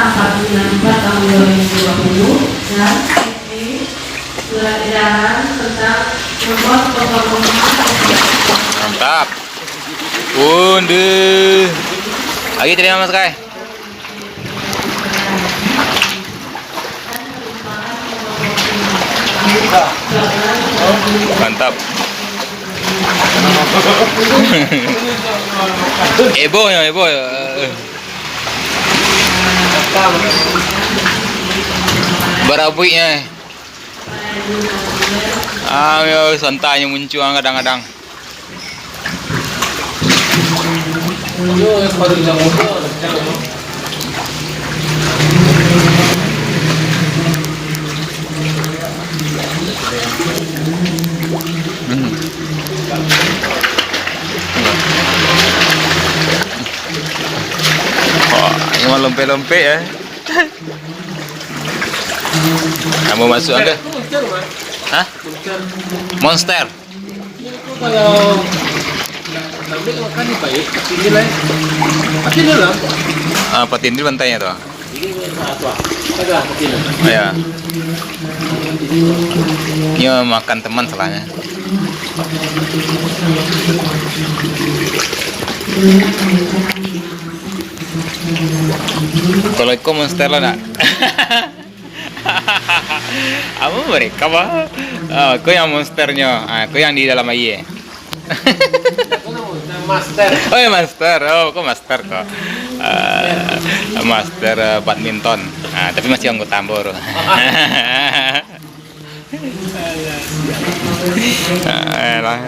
494 tahun 2020 dan ini surat edaran tentang nomor 005. Mantap. Unduh. Lagi terima Mas Kai. Mantap. Ebo ya. Barabuinya. Ya, santainya muncul kadang-kadang. Oh, ini mah lompe-lompe ya. Kamu masuk ada? Hah? Monster. Kalau nanti makan di baik, ini lah. Ini lah. Patindil bantainya tuh. Ini apa? Ada ini. Ya. Ini makan teman salahnya. Kalau ikut monster lah nak. Apa mereka bah? Aku yang monsternya, aku yang di dalam air. Master. Oh ya master, kok master kok. Master badminton. Tapi masih anggota Ambor. Lah.